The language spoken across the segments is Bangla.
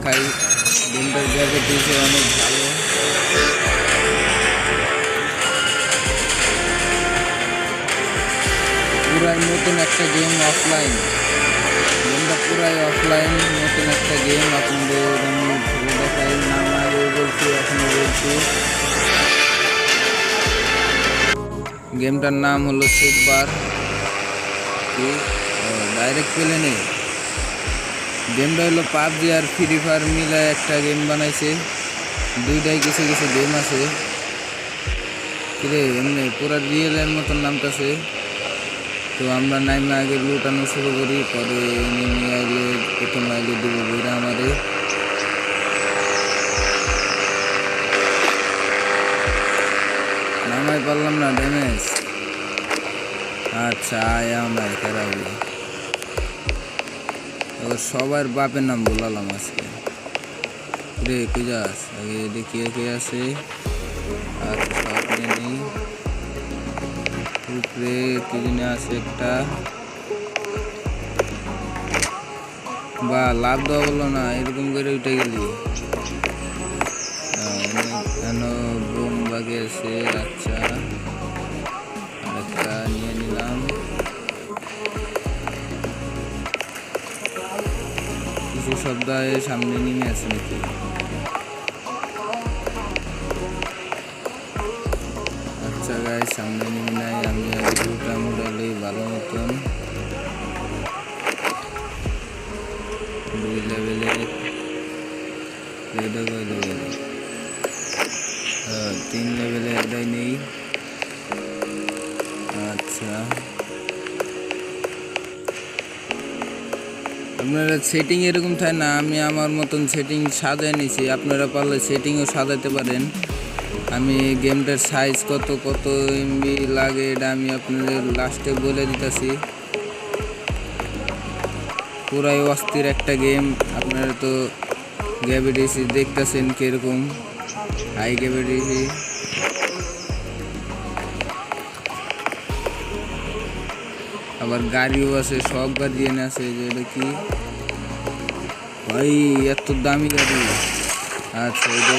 দেখাই। গেমটার গ্রাফিক্স অনেক ভালো। পুরাই নতুন একটা গেম, অফলাইন গেমটা, পুরাই অফলাইন নতুন একটা গেম। আপনাদের আমি খেলে দেখাই। নাম আগে বলছি, এখনো বলছি, গেমটার নাম হলো সুপার কি ডাইরেক্ট প্লে নেই। গেমটা হলো পাবজি আর ফ্রি ফায়ার মিলায় একটা গেম বানাইছে। দুইটাই কিছু কিছু গেম আছে। কিরে এমনি পুরা রিয়েলের মতন নামতেছে। তো আমরা নাইমে আগে লুটানো শুরু করি, পরে নেমে আইলে প্রথম আইলে দিব বইরা আমারে। নামাই পারলাম না, ড্যামেজ। আচ্ছা আয়াও নাই খেরাবি। সবার বাপের নাম বলালাম আজকে। রে কই যাস? আগে দেখি কে আছে। আচ্ছা আপনি নেই উপরে কি জানি আছে একটা। বা লাভ দেওয়া বললো না, এরকম করে উঠে গেলি। কেন বোম বাগে আছে। আচ্ছা আরেকটা নিয়ে নিলাম। কিছু শব্দ সামনে নেমে আছে নাকি? আচ্ছা গাইস, সামনে নেমে নাই। আমি আগে মোটামুটি ভালো মতন 2 লেভেলে 3 লেভেলে এটাই নেই। আচ্ছা আপনারা সেটিং এরকম থাকে না, আমি আমার মতন সেটিং সাজায় নিছি। আপনারা পারলে সেটিংও সাজাতে পারেন। আমি গেমটার সাইজ কত কত এমবি লাগে এটা আমি আপনাদের লাস্টে বলে দিতেছি। পুরাই অস্থির একটা গেম। আপনারা তো গ্র্যাভিটিসি দেখতেছেন কিরকম হাই গ্র্যাভিটিসি। আবার গাড়িও আছে, সব গাড়ি এনে আছে। যে এটা কি ভাই, এত দামি গাড়ি। আচ্ছা এটা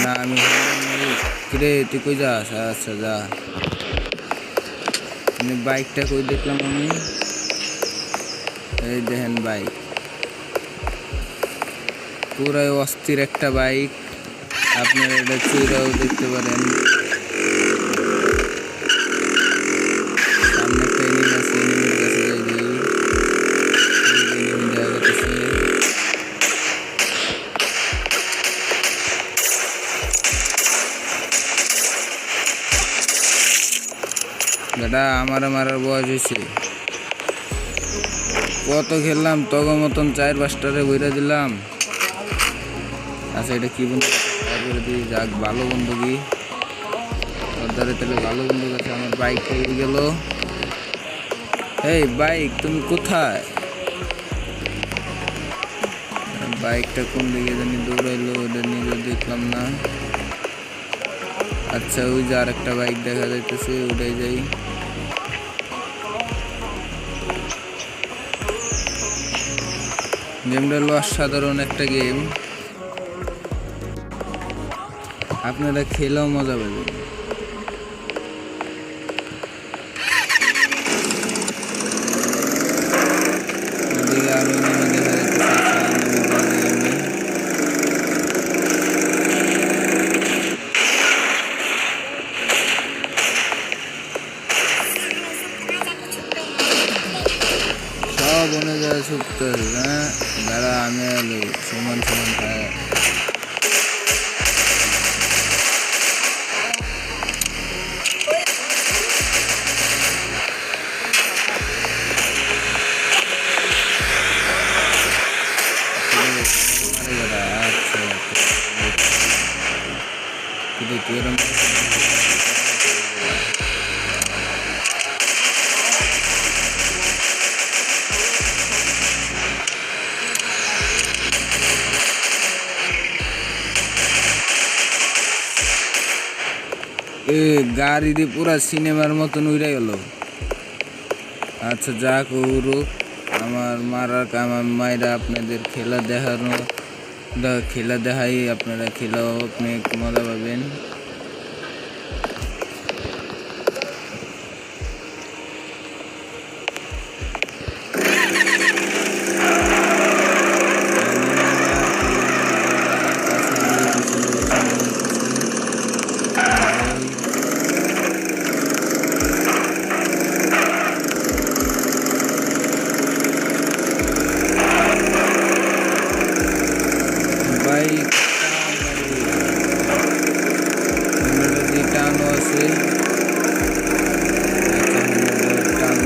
না, আমি কিরে তুই কই যাস? আচ্ছা যা। বাইকটা কই দেখলাম আমি? এই দেখেন বাইক, পুরাই অস্থির একটা বাইক। আপনারা এটা চুরাও দেখতে পারেন। সামনে একটা এনিমি আছে, এনিমির কাছে যাই দিই। এনিমি দেখা যাচ্ছে। বেটা আমার মারার বয়স হয়েছে। কত খেললাম, তগ মতন 4-5টারে বইরা দিলাম। আচ্ছা এটা কি বন্ধু করে দিই, যাক ভালো বন্ধু কি ওর তাহলে ভালো বন্ধু কাছে আমার বাইকটা গেল। এই বাইক তুমি কোথায়? বাইকটা কোন দিকে জানি দৌড়াইলো, ওটা নিজে দেখলাম না। আচ্ছা ওই যে আর একটা বাইক দেখা যাইতেছে, ওটাই যাই। গেমটা হলো অসাধারণ একটা গেম, আপনারা খেলেও মজা পাবেন। ওদিকে আরো নেমে দেখা যাচ্ছে। সব বনে যায় ছুটতে। হ্যাঁ দাঁড়া, আমি এলো সমান সমান খায়। আচ্ছা কিন্তু এরকম এ গাড়ি দিয়ে পুরা সিনেমার মতন উড়ে গেল। আচ্ছা যা করুক, আমার মারার আমার মায়েরা আপনাদের খেলা দেখাই, আপনারা খেলাও আপনি মজা পাবেন। বাইক টানো আছে, টান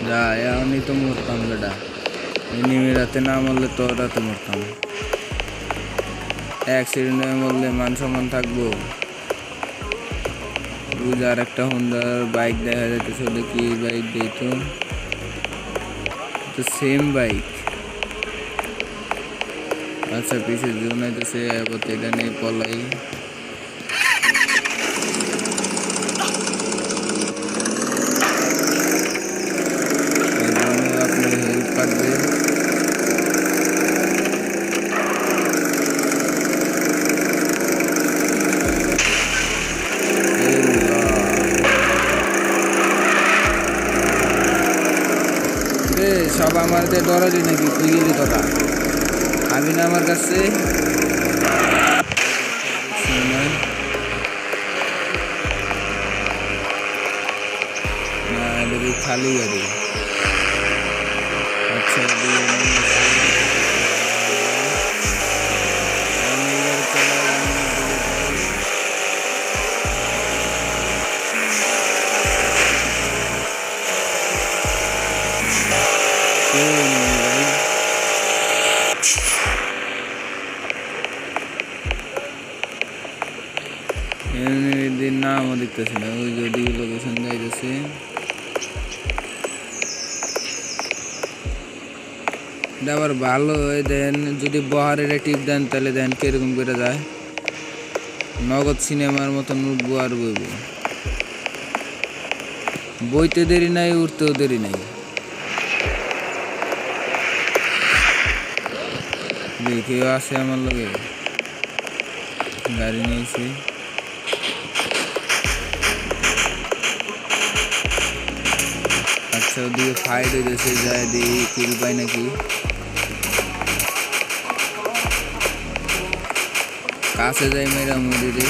যা এমনি তো মরতাম বেটা, এনিমি রাতে না মরলে তো রাতে মরতাম। অ্যাক্সিডেন্টে মরলে মান সম্মান থাকবো? আর একটা হোন্ডার বাইক দেখা যাইতেছে, কি বাইক দিত তো সেম বাইক। আচ্ছা পিছের জন্য আইতেছে, এটা নিয়ে পলাই। আপনার হেল্প কাটবে। সব আমার দিয়ে ডরালি নাকি? তুই গেলি তোরা, আমি না আমার কাছে খালি গাড়ি। আচ্ছা নামও দেখতেছি না, ওই যদি লোকেশন যাইতেছে। আবার ভালো দেন, যদি বহারের টিপ দেন তাহলে দেন কিরকম করে যায়। নগদ সিনেমার মতন উঠবো আর বইব, বইতে দেরি নাই, উঠতেও দেরি নাই। কেউ আছে আমার লগে, গাড়ি নিয়েছি। আচ্ছা ওদিকে ফাইট হইতেছে, যায় দিয়ে কিল পাই নাকি। কাছে যাই মেয়েরা মুদিরে।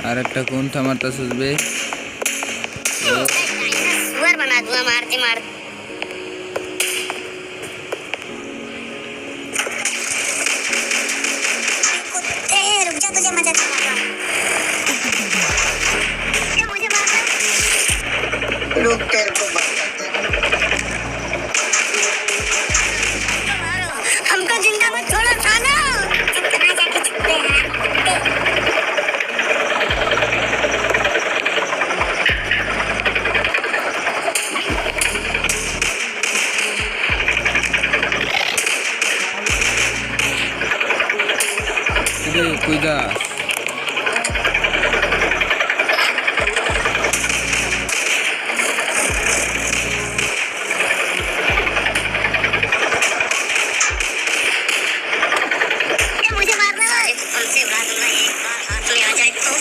আর একটা কোন থামারটা সুজবে सुअर बना दूंगा मारते मारते। कुत्ते रुक जा, तुझे मजा चलाता हूं। क्या मुझे मारना है? रुक तेरे को बताते हैं। हमको जिंदा मत छोड़ो सालो, कितना जाके छुपते हैं। cuidado. मुझे मारना है, उनसे बात दूंगा, एक बार हाथ में आ जाए तो।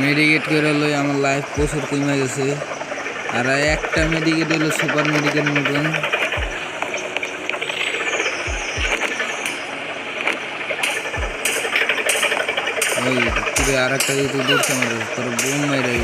মেডিকেট করে লই, আমার লাইফ প্রচুর কমে গেছে। আর একটা মেডিকেট হলো সুপার মেডিকেট মতন। ওই তুই আর একটা দিয়ে তুই দূর কেমন তোর বোম মেরে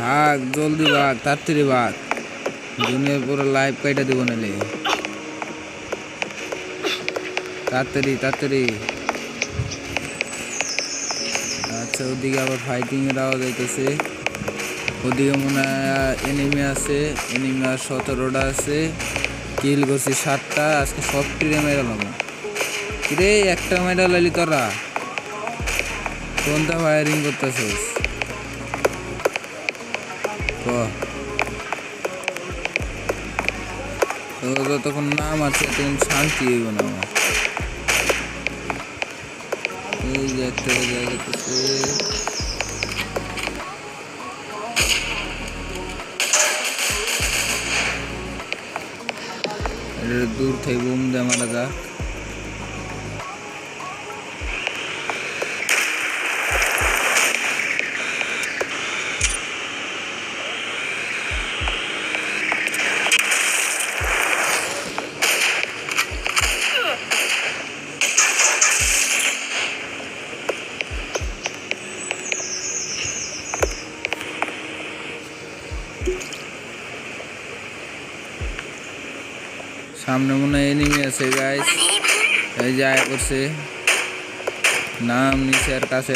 ভাগ, জলদি ভাগ, তাড়াতাড়ি ভাগ, দুনিয়ার পুরো লাইফ কাইটা দিব নালে। তাড়াতাড়ি তাড়াতাড়ি। আচ্ছা, ওদিকে আবার ফাইটিং এর আওয়াজ আইতেছে। ওদিকে মনে হয় এনিমি আছে, এনিমি আর 17টা আছে। কিল করছি 7টা, আজকে সব টিরে মেরালাম। কিরে একটা মেডাল লাইলি তোরা কোনটা ফায়ারিং করতেছিস? যতক্ষণ নাম আছে তখন শান্তি হইব না আমার। এই যে একটা জায়গা দূর থেকে বুম দিয়ে মারা যাক। সামনে মনে হয় এনিমি আছে গাইস। এই যে আয় করছে, নাম নিচে আর কাছে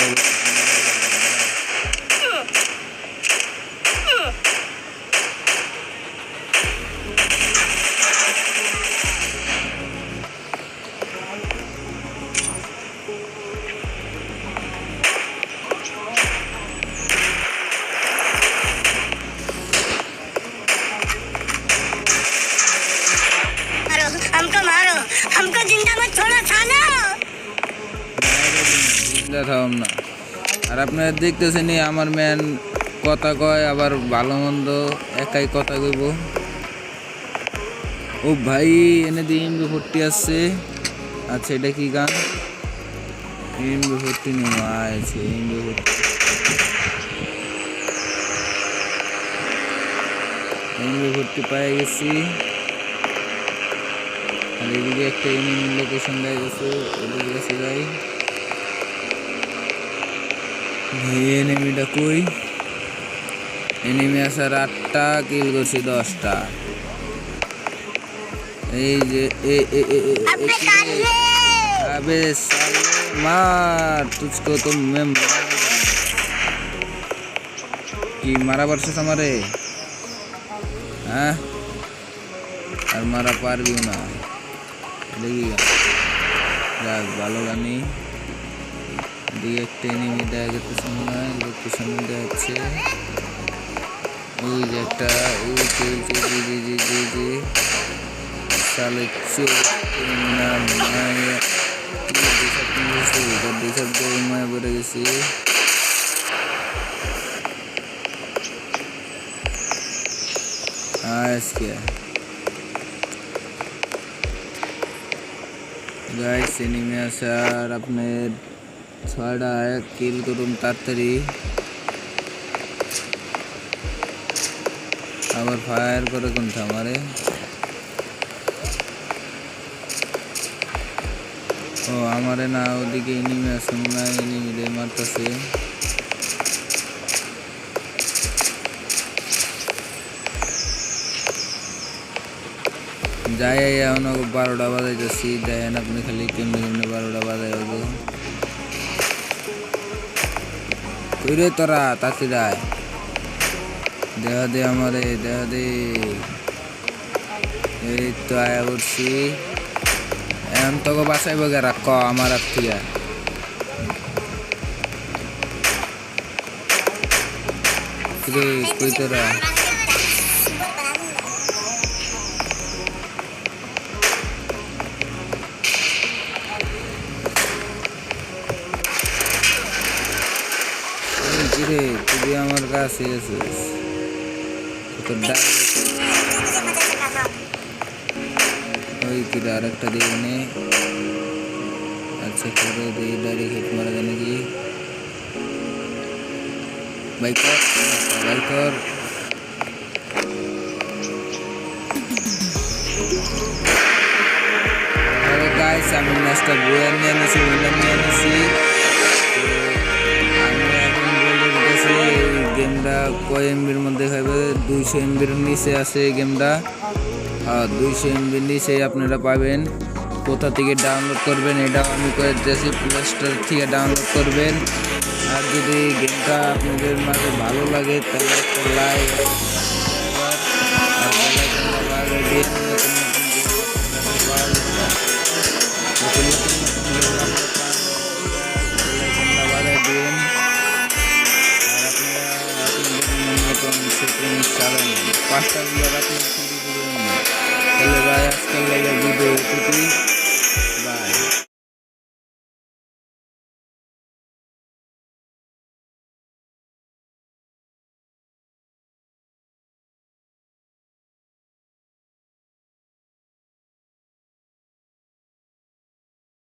हमको जिंदा मत छोड़ो सालो। দেখাম না। আর আপনারা দেখতেছেন আমার ম্যান কথা কয়, আবার ভালো মন্দ একাই কথা কইব। ও ভাই এনে দিয়ে এমবি40 আসছে। আচ্ছা, এটা কি গান? এমবি40 নিয়ে আছে। এমবি40 পাই গেছি। আর এদিকে একটা এনিমি লোকেশন দেয়া গেছে, ওদিকে গেছে যাই। এনিমিটা কই? এনিমি আসার 8টা, কিল করছি 10টা। এই যে আবে সালে মার তুঝকো তো मैं কি মারা পারছিস আমারে? হ্যাঁ, আর মারা পারবিও না। দেখি যাক, ভালো গানি। দিয়ে একটা এনিমি দেখা যাচ্ছে মনে হয়, লোকেশন দেওয়া যাচ্ছে। ওই যে একটা জি সালে মায়া বেড়ে গেছি। আজকে গাইস এনিমি আসার আপনার 6টা কিল করুন তাড়াতাড়ি। আবার ফায়ার করে কোনটা আমারে? ও আমারে না, ওদিকে এনিমি আছে মনে হয়, এনিমিদের মারতেছে। যাই এখন 12টা বাজাইতেছি। দেখেন আপনি খালি কেমনি 12টা বাজাই হবো। কইরে তোরা তাড়াতাড়ি আয়, দেখা দে আমারে, দেখা দে। এই তো আয়া করছি এখন তোকে বাসাইব গেরা ক আমার আর থিয়া রে কই তোরা কিরে তুই আমার কাছে আছিস তোর ওই কিরে আর একটা দিয়ে নে আচ্ছা করে দিয়ে ডাইরেক্ট হেড মারা যায় নাকি বাইক বাইকর হ্যালো গাইস আমি ম্যাচটা বইয়া নিয়ে এনেছি উইনার নিয়ে এনেছি আমি এখন বলে দিতেছি এই গেমটা কয় এমবির মধ্যে খাইবে 200 এমবির নিচে আছে এই গেমটা 200 এমবির নিচে আপনারা পাবেন কোথা থেকে ডাউনলোড করবেন এটাও আমি করে দিতেছি প্লে স্টোর থেকে ডাউনলোড করবেন আর যদি গেমটা আপনাদের মাঝে ভালো লাগে তাহলে একটা লাইক আর বেলাইকনটা বাজিয়ে দিন নতুন নতুন গেম আপলোড পান বেলাইকনটা বাজিয়ে দিন আর আপনারা আপনাদের মতন সেটিংস চালান 5টা ভিডিও আপলোড শুরু করুন তাহলে ভাই আজকাল লাগে ভিডিও